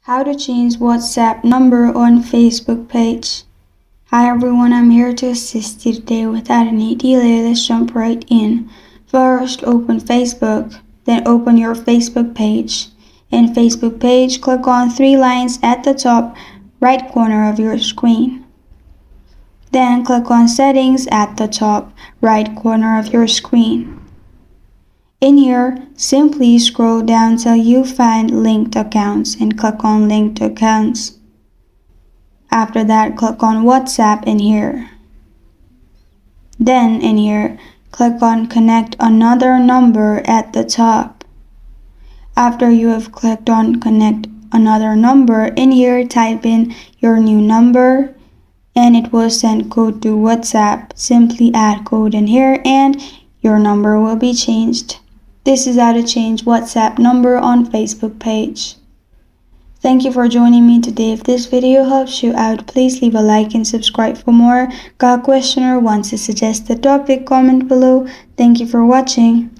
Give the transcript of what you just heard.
How to change WhatsApp number on Facebook page. Hi everyone, I'm here to assist you today without any delay. Let's jump right in. First, open Facebook, then open your Facebook page. In Facebook page, click on three lines at the top right corner of your screen. Then click on Settings at the top right corner of your screen. In here, simply scroll down till you find linked accounts and click on linked accounts. After that, click on WhatsApp in here. Then in here, click on connect another number at the top. After you have clicked on connect another number, in here type in your new number and it will send code to WhatsApp. Simply add code in here and your number will be changed. This is how to change WhatsApp number on Facebook page. Thank you for joining me today. If this video helps you out, please leave a like and subscribe for more. Got a question or want to suggest a topic? Comment below. Thank you for watching.